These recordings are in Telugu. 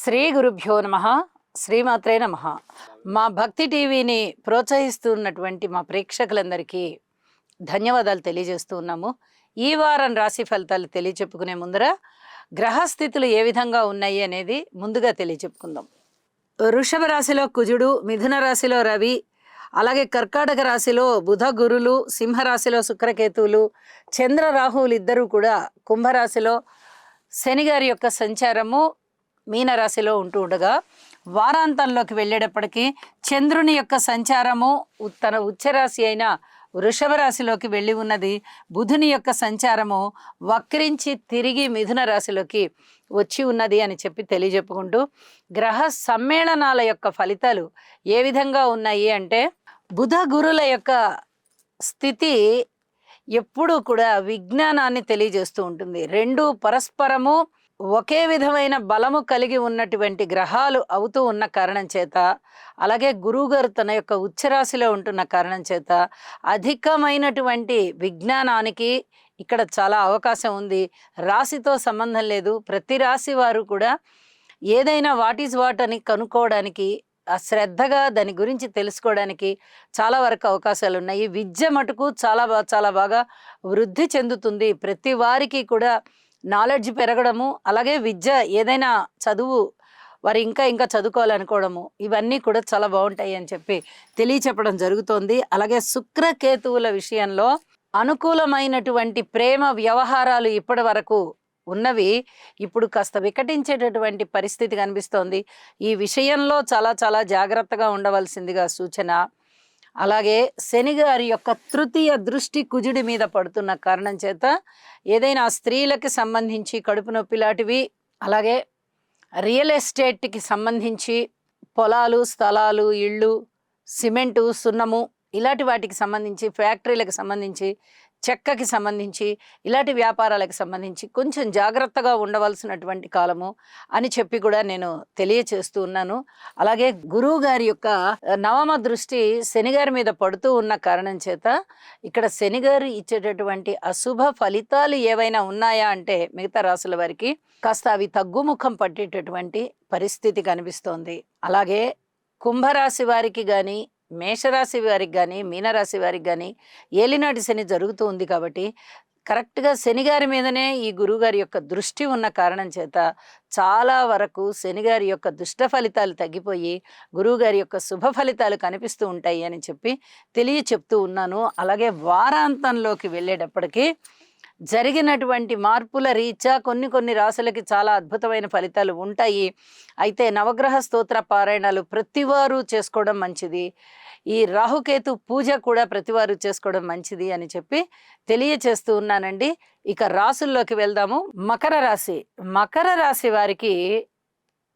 శ్రీ గురుభ్యో నమః. శ్రీమాత్రే నమః. మా భక్తి టీవీని ప్రోత్సహిస్తున్నటువంటి మా ప్రేక్షకులందరికీ ధన్యవాదాలు తెలియజేస్తూ ఉన్నాము. ఈ వారం రాశి ఫలితాలు తెలియచెప్పుకునే ముందర గ్రహస్థితులు ఏ విధంగా ఉన్నాయి అనేది ముందుగా తెలియచెప్పుకుందాం. వృషభ రాశిలో కుజుడు, మిథున రాశిలో రవి, అలాగే కర్కాటక రాశిలో బుధ గురులు, సింహరాశిలో శుక్రకేతువులు, చంద్ర రాహువులు ఇద్దరూ కూడా కుంభరాశిలో, శని గారి యొక్క సంచారము మీనరాశిలో ఉంటూ ఉండగా, వారాంతంలోకి వెళ్ళేటప్పటికీ చంద్రుని యొక్క సంచారము తన ఉచ్చరాశి అయిన వృషభ రాశిలోకి వెళ్ళి ఉన్నది. బుధుని యొక్క సంచారము వక్రించి తిరిగి మిథున రాశిలోకి వచ్చి ఉన్నది అని చెప్పి తెలియజెప్పుకుంటూ, గ్రహ సమ్మేళనాల యొక్క ఫలితాలు ఏ విధంగా ఉన్నాయి అంటే, బుధ గురుల యొక్క స్థితి ఎప్పుడూ కూడా విజ్ఞానాన్ని తెలియజేస్తూ ఉంటుంది. రెండు పరస్పరము ఒకే విధమైన బలము కలిగి ఉన్నటువంటి గ్రహాలు అవుతూ ఉన్న కారణం చేత, అలాగే గురువుగారు తన యొక్క ఉచ్చరాశిలో ఉంటున్న కారణం చేత అధికమైనటువంటి విజ్ఞానానికి ఇక్కడ చాలా అవకాశం ఉంది. రాశితో సంబంధం లేదు. ప్రతి రాశి వారు కూడా ఏదైనా వాట్ ఈజ్ వాట్ అని కనుక్కోవడానికి, శ్రద్ధగా దాని గురించి తెలుసుకోవడానికి చాలా వరకు అవకాశాలు ఉన్నాయి. విద్య మటుకు చాలా బాగా వృద్ధి చెందుతుంది. ప్రతి వారికి కూడా నాలెడ్జ్ పెరగడము, అలాగే విద్య ఏదైనా చదువు వారు ఇంకా చదువుకోవాలనుకోవడము, ఇవన్నీ కూడా చాలా బాగుంటాయి అని చెప్పి తెలియచెప్పడం జరుగుతోంది. అలాగే శుక్రకేతువుల విషయంలో అనుకూలమైనటువంటి ప్రేమ వ్యవహారాలు ఇప్పటి వరకు ఉన్నవి ఇప్పుడు కాస్త వికటించేటటువంటి పరిస్థితి కనిపిస్తోంది. ఈ విషయంలో చాలా జాగ్రత్తగా ఉండవలసిందిగా సూచన. అలాగే శని గారి యొక్క తృతీయ దృష్టి కుజుడి మీద పడుతున్న కారణం చేత ఏదైనా స్త్రీలకి సంబంధించి కడుపు నొప్పి లాంటివి, అలాగే రియల్ ఎస్టేట్కి సంబంధించి పొలాలు, స్థలాలు, ఇళ్ళు, సిమెంటు, సున్నము ఇలాంటి వాటికి సంబంధించి, ఫ్యాక్టరీలకు సంబంధించి, చెక్కకి సంబంధించి, ఇలాంటి వ్యాపారాలకు సంబంధించి కొంచెం జాగ్రత్తగా ఉండవలసినటువంటి కాలము అని చెప్పి కూడా నేను తెలియచేస్తూ ఉన్నాను. అలాగే గురువు గారి యొక్క నవమ దృష్టి శని గారి మీద పడుతూ ఉన్న కారణం చేత ఇక్కడ శని గారు ఇచ్చేటటువంటి అశుభ ఫలితాలు ఏవైనా ఉన్నాయా అంటే మిగతా రాసుల వారికి కాస్త అవి తగ్గుముఖం పట్టేటటువంటి పరిస్థితి కనిపిస్తోంది. అలాగే కుంభరాశి వారికి కానీ, మేషరాశి వారికి కానీ, మీనరాశి వారికి కానీ ఏలినాటి శని జరుగుతూ ఉంది కాబట్టి కరెక్ట్గా శని గారి మీదనే ఈ గురువుగారి యొక్క దృష్టి ఉన్న కారణం చేత చాలా వరకు శని గారి యొక్క దుష్ట ఫలితాలు తగ్గిపోయి గురువుగారి యొక్క శుభ ఫలితాలు కనిపిస్తూ ఉంటాయి అని చెప్పి చెప్తూ ఉన్నాను. అలాగే వారాంతంలోకి వెళ్ళేటప్పటికీ జరిగినటువంటి మార్పుల రీత్యా కొన్ని రాశులకి చాలా అద్భుతమైన ఫలితాలు ఉంటాయి. అయితే నవగ్రహ స్తోత్ర పారాయణాలు ప్రతివారు చేసుకోవడం మంచిది. ఈ రాహుకేతు పూజ కూడా ప్రతివారు చేసుకోవడం మంచిది అని చెప్పి తెలియచేస్తూ ఉన్నానండి. ఇక రాశుల్లోకి వెళ్దాము. మకర రాశి వారికి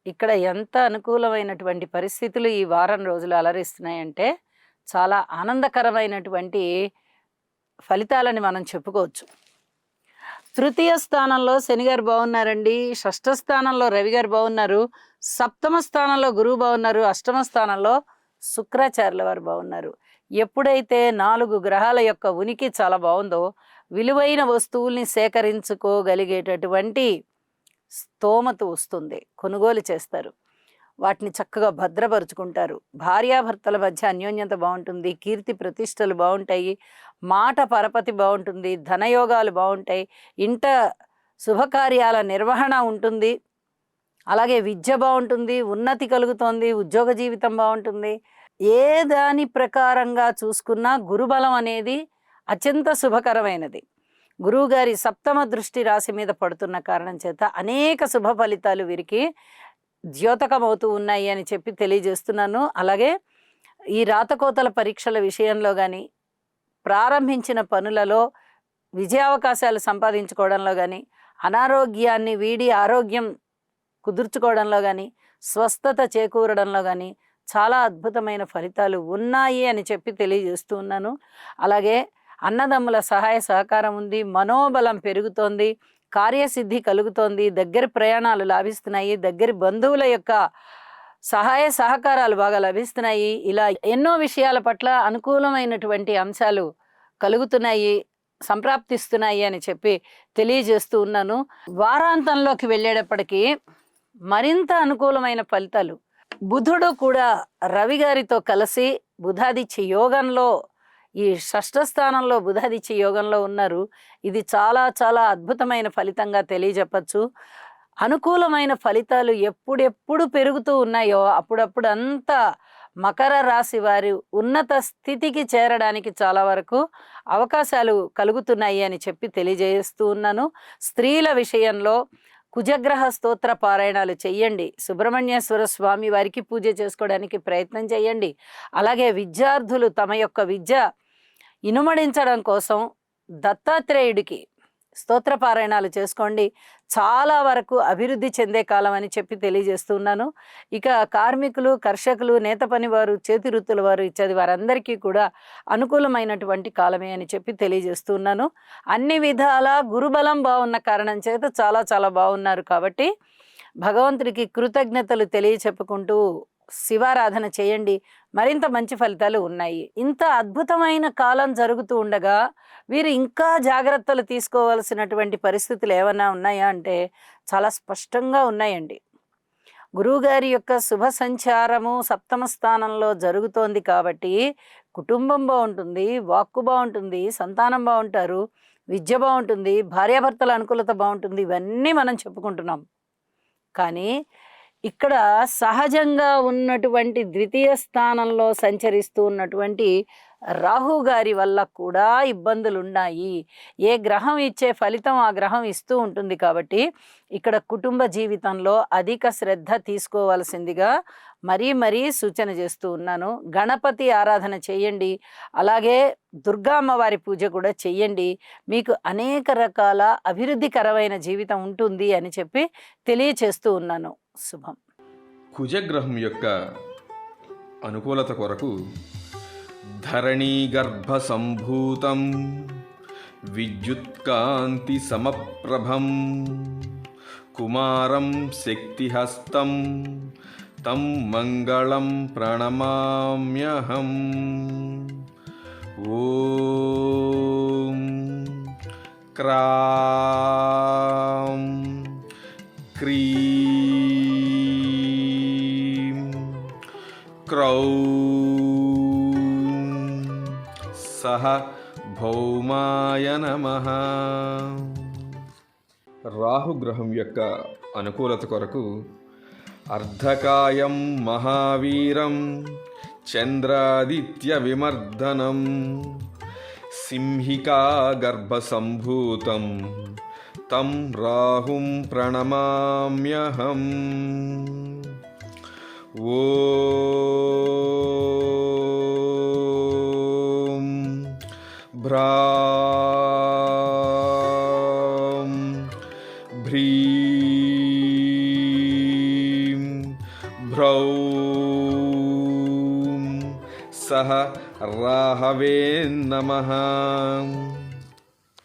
ఇక్కడ ఎంత అనుకూలమైనటువంటి పరిస్థితులు ఈ వారం రోజులు అలరిస్తున్నాయంటే చాలా ఆనందకరమైనటువంటి ఫలితాలని మనం చెప్పుకోవచ్చు. తృతీయ స్థానంలో శని గారు బాగున్నారండి. షష్ఠ స్థానంలో రవి గారు బాగున్నారు. సప్తమ స్థానంలో గురువు బాగున్నారు. అష్టమ స్థానంలో శుక్రాచార్యుల వారు బాగున్నారు. ఎప్పుడైతే 4 గ్రహాల యొక్క ఉనికి చాలా బాగుందో, విలువైన వస్తువుల్ని సేకరించుకోగలిగేటటువంటి స్తోమత వస్తుంది. కొనుగోలు చేస్తారు, వాటిని చక్కగా భద్రపరుచుకుంటారు. భార్యాభర్తల మధ్య అన్యోన్యత బాగుంటుంది. కీర్తి ప్రతిష్టలు బాగుంటాయి. మాట పరపతి బాగుంటుంది. ధనయోగాలు బాగుంటాయి. ఇంట శుభకార్యాల నిర్వహణ ఉంటుంది. అలాగే విద్య బాగుంటుంది. ఉన్నతి కలుగుతోంది. ఉద్యోగ జీవితం బాగుంటుంది. ఏ దాని ప్రకారంగా చూసుకున్నా గురుబలం అనేది అత్యంత శుభకరమైనది. గురువు గారి సప్తమ దృష్టి రాశి మీద పడుతున్న కారణం చేత అనేక శుభ ఫలితాలు వీరికి ద్యోతకమవుతూ ఉన్నాయి అని చెప్పి తెలియజేస్తున్నాను. అలాగే ఈ రాతకోతల పరీక్షల విషయంలో కానీ, ప్రారంభించిన పనులలో విజయావకాశాలు సంపాదించుకోవడంలో కానీ, అనారోగ్యాన్ని వీడి ఆరోగ్యం కుదుర్చుకోవడంలో కానీ, స్వస్థత చేకూరడంలో కానీ చాలా అద్భుతమైన ఫలితాలు ఉన్నాయి అని చెప్పి తెలియజేస్తూ ఉన్నాను. అలాగే అన్నదమ్ముల సహాయ సహకారం ఉంది. మనోబలం పెరుగుతోంది. కార్యసిద్ధి కలుగుతోంది. దగ్గర ప్రయాణాలు లాభిస్తున్నాయి. దగ్గరి బంధువుల యొక్క సహాయ సహకారాలు బాగా లభిస్తున్నాయి. ఇలా ఎన్నో విషయాల పట్ల అనుకూలమైనటువంటి అంశాలు కలుగుతున్నాయి, సంప్రాప్తిస్తున్నాయి అని చెప్పి తెలియజేస్తూ ఉన్నాను. వారాంతంలోకి వెళ్ళేటప్పటికీ మరింత అనుకూలమైన ఫలితాలు. బుధుడు కూడా రవి గారితో కలిసి బుధాదిత్య యోగంలో, ఈ షష్ఠ స్థానంలో బుధాదిత్య యోగంలో ఉన్నారు. ఇది చాలా చాలా అద్భుతమైన ఫలితంగా తెలియజెప్పచ్చు. అనుకూలమైన ఫలితాలు ఎప్పుడెప్పుడు పెరుగుతూ ఉన్నాయో అప్పుడప్పుడు అంతా మకర రాశి వారి ఉన్నత స్థితికి చేరడానికి చాలా వరకు అవకాశాలు కలుగుతున్నాయి అని చెప్పి తెలియజేస్తూ ఉన్నాను. స్త్రీల విషయంలో కుజగ్రహ స్తోత్ర పారాయణాలు చెయ్యండి. సుబ్రహ్మణ్యేశ్వర స్వామి వారికి పూజ చేసుకోవడానికి ప్రయత్నం చేయండి. అలాగే విద్యార్థులు తమ యొక్క విద్య ఇనుమడించడం కోసం దత్తాత్రేయుడికి స్తోత్ర పారాయణాలు చేసుకోండి. చాలా వరకు అభివృద్ధి చెందే కాలం అని చెప్పి తెలియజేస్తున్నాను. ఇక కార్మికులు, కర్షకులు, నేత పని వారు, చేతి వృత్తుల వారు ఇత్యాది వారందరికీ కూడా అనుకూలమైనటువంటి కాలమే అని చెప్పి తెలియజేస్తున్నాను. అన్ని విధాల గురుబలం బాగున్న కారణం చేత చాలా చాలా బాగున్నారు. కాబట్టి భగవంతుడికి కృతజ్ఞతలు తెలియచెప్పుకుంటూ శివారాధన చేయండి. మరింత మంచి ఫలితాలు ఉన్నాయి. ఇంత అద్భుతమైన కాలం జరుగుతూ ఉండగా వీరు ఇంకా జాగ్రత్తలు తీసుకోవాల్సినటువంటి పరిస్థితులు ఏమైనా ఉన్నాయా అంటే చాలా స్పష్టంగా ఉన్నాయండి. గురువుగారి యొక్క శుభ సంచారము సప్తమ స్థానంలో జరుగుతోంది కాబట్టి కుటుంబం బాగుంటుంది, వాక్కు బాగుంటుంది, సంతానం బాగుంటారు, విద్య బాగుంటుంది, భార్యాభర్తల అనుకూలత బాగుంటుంది. ఇవన్నీ మనం చెప్పుకుంటున్నాం. కానీ ఇక్కడ సహజంగా ఉన్నటువంటి ద్వితీయ స్థానంలో సంచరిస్తూ ఉన్నటువంటి రాహు గారి వల్ల కూడా ఇబ్బందులు ఉన్నాయి. ఏ గ్రహం ఇచ్చే ఫలితం ఆ గ్రహం ఇస్తూ ఉంటుంది. కాబట్టి ఇక్కడ కుటుంబ జీవితంలో అధిక శ్రద్ధ తీసుకోవాల్సిందిగా మరీ సూచన చేస్తూ ఉన్నాను. గణపతి ఆరాధన చేయండి. అలాగే దుర్గా అమ్మవారి పూజ కూడా చెయ్యండి. మీకు అనేక రకాల అభివృద్ధికరమైన జీవితం ఉంటుంది అని చెప్పి తెలియచేస్తూ ఉన్నాను. శుభం. కుజగ్రహం యొక్క అనుకూలత కొరకు ధరణీ గర్భ సంభూతం విద్యుత్కాంతి సమప్రభం కుమారం శక్తిహస్తం తం మంగళం ప్రణమామ్యహం. ఓం క్రాం క్రీం క్రౌం సహ భౌమాయ నమః. రాహుగ్రహం యొక్క అనుకూలత కొరకు అర్ధకాయం మహావీరం చంద్రాదిత్య విమర్దనం సింహికా గర్భ సంభూతం తం రాహుం ప్రణమామ్యహం. ఓం భ్రాం భ్రీం భ్రౌం సహ రాహవే నమః.